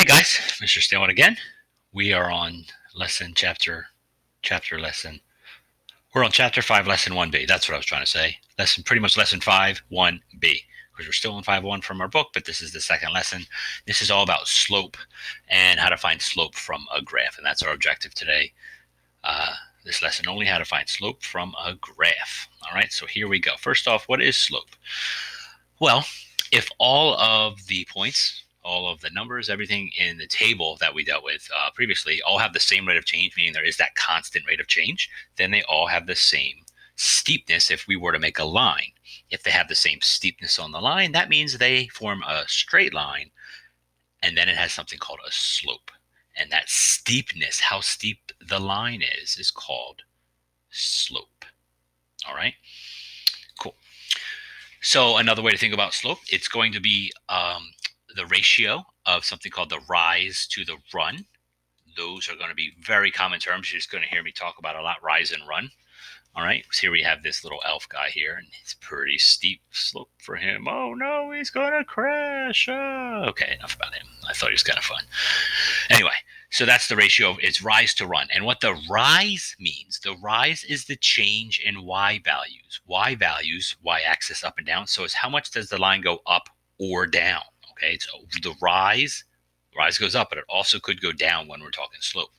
Hey guys, Mr. Stalwood again. We are on chapter lesson. We're on chapter 5, lesson 1B. That's what I was trying to say. Pretty much lesson 5, 1B. Because we're still in 5.1 from our book, but this is the second lesson. This is all about slope and how to find slope from a graph. And that's our objective today. This lesson only how to find slope from a graph. All right, so here we go. First off, what is slope? Well, if all of the points, all of the numbers, everything in the table that we dealt with previously all have the same rate of change, meaning there is that constant rate of change, then they all have the same steepness if we were to make a line. If they have the same steepness on the line, that means they form a straight line, and then it has something called a slope. And that steepness, how steep the line is called slope. All right? Cool. So another way to think about slope, it's going to be the ratio of something called the rise to the run. Those are going to be very common terms. You're just going to hear me talk about a lot, rise and run. All right, so here we have this little elf guy here, and it's pretty steep slope for him. Oh no, he's going to crash. Oh. Okay, enough about him. I thought he was kind of fun. Anyway, so that's the ratio of its rise to run. And what the rise means, the rise is the change in y values. Y values, y-axis up and down. So it's how much does the line go up or down? Okay, so the rise goes up, but it also could go down when we're talking slope.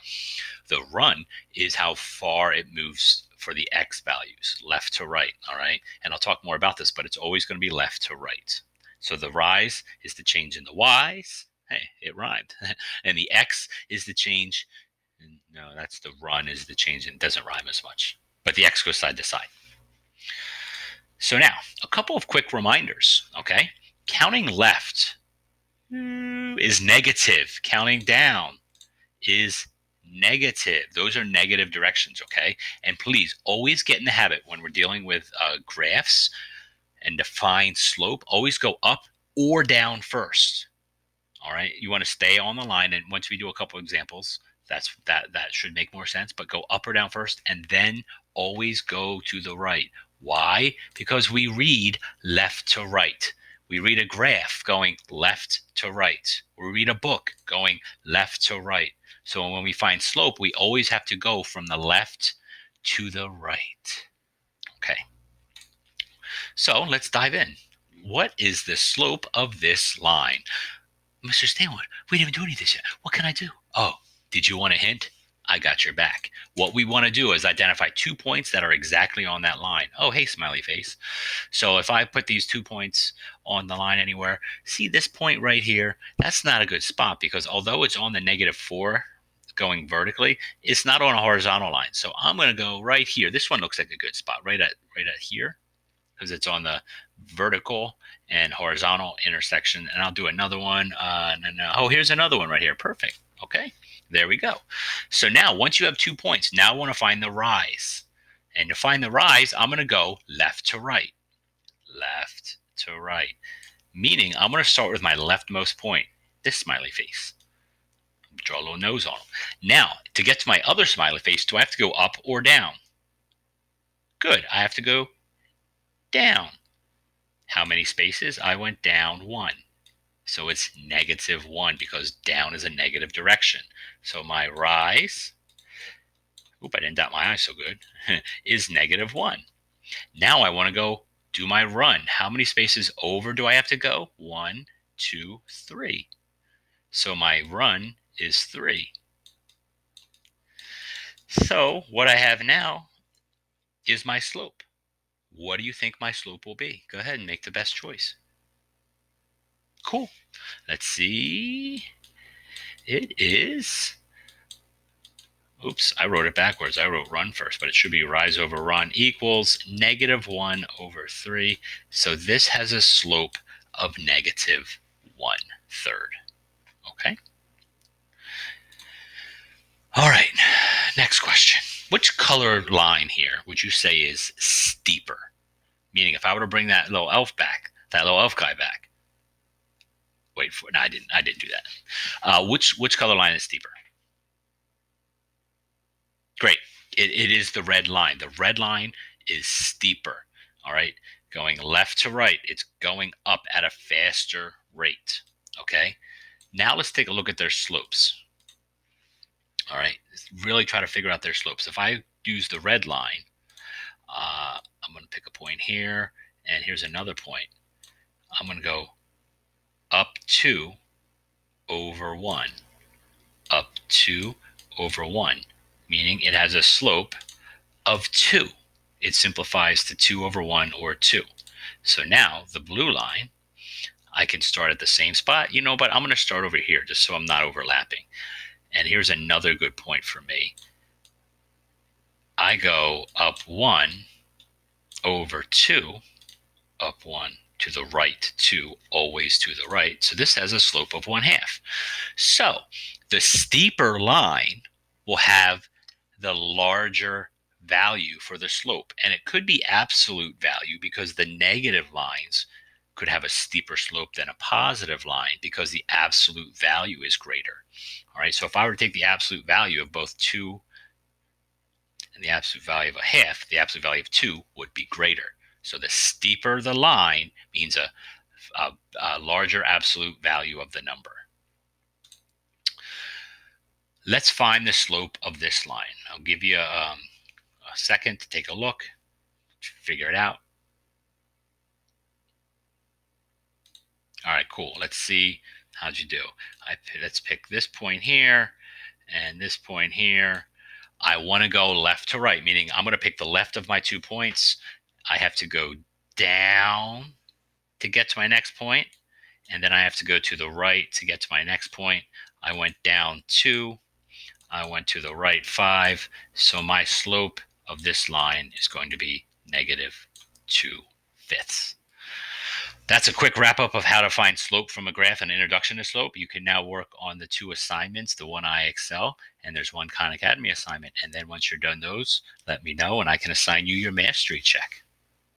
The run is how far it moves for the x values, left to right, all right? And I'll talk more about this, but it's always going to be left to right. So the rise is the change in the y's. Hey, it rhymed. And the x is the change. No, that's the run is the change, and it doesn't rhyme as much. But the x goes side to side. So now, a couple of quick reminders, okay? Counting left is negative. Counting down is negative. Those are negative directions, okay? And please always get in the habit when we're dealing with graphs and define slope, always go up or down first. All right, you want to stay on the line, and once we do a couple examples, that should make more sense. But go up or down first, and then always go to the right. Why? Because we read left to right. We read a graph going left to right. We read a book going left to right. So when we find slope, we always have to go from the left to the right. Okay. So let's dive in. What is the slope of this line? Mr. Stanwood, we didn't even do any of this yet. What can I do? Oh, did you want a hint? I got your back. What we want to do is identify 2 points that are exactly on that line. Oh, hey, smiley face. So if I put these 2 points on the line anywhere, see this point right here, that's not a good spot because although it's on the -4 going vertically, it's not on a horizontal line. So I'm going to go right here. This one looks like a good spot, right at here, because it's on the vertical and horizontal intersection. And I'll do another one. Oh, here's another one right here. Perfect. Okay, there we go. So now once you have 2 points, now I want to find the rise. And to find the rise, I'm going to go left to right. Left to right. Meaning I'm going to start with my leftmost point, this smiley face. Draw a little nose on them. Now, to get to my other smiley face, do I have to go up or down? Good. I have to go down. How many spaces? I went down 1. So it's -1 because down is a negative direction. So my rise, I didn't dot my I so good, is -1. Now I want to go do my run. How many spaces over do I have to go? 1, 2, 3. So my run is 3. So what I have now is my slope. What do you think my slope will be? Go ahead and make the best choice. Cool. Let's see. It is. Oops, I wrote it backwards. I wrote run first, but it should be rise over run equals -1 over 3. So this has a slope of -1/3. Okay. All right. Next question. Which color line here would you say is steeper? Meaning, if I were to bring that little elf guy back. Wait for it. No, I didn't do that. Which color line is steeper? Great. It is the red line. The red line is steeper. All right. Going left to right, it's going up at a faster rate. Okay. Now let's take a look at their slopes. All right, really try to figure out their slopes. If I use the red line, I'm going to pick a point here, and here's another point. I'm going to go up 2 over 1, up 2 over 1, meaning it has a slope of 2. It simplifies to 2 over 1 or 2. So now the blue line, I can start at the same spot, but I'm going to start over here just so I'm not overlapping. And here's another good point for me. I go up 1 over 2, up 1 to the right, 2 always to the right. So this has a slope of 1/2. So the steeper line will have the larger value for the slope. And it could be absolute value because the negative lines could have a steeper slope than a positive line because the absolute value is greater. All right, so if I were to take the absolute value of both 2 and the absolute value of 1/2, the absolute value of 2 would be greater. So the steeper the line means a larger absolute value of the number. Let's find the slope of this line. I'll give you a second to take a look, figure it out. All right, cool. Let's see. How'd you do? Let's pick this point here and this point here. I want to go left to right, meaning I'm going to pick the left of my 2 points. I have to go down to get to my next point, and then I have to go to the right to get to my next point. I went down 2. I went to the right 5. So my slope of this line is going to be -2/5. That's a quick wrap up of how to find slope from a graph and introduction to slope. You can now work on the 2 assignments, the one iExcel, and there's one Khan Academy assignment. And then once you're done those, let me know and I can assign you your mastery check.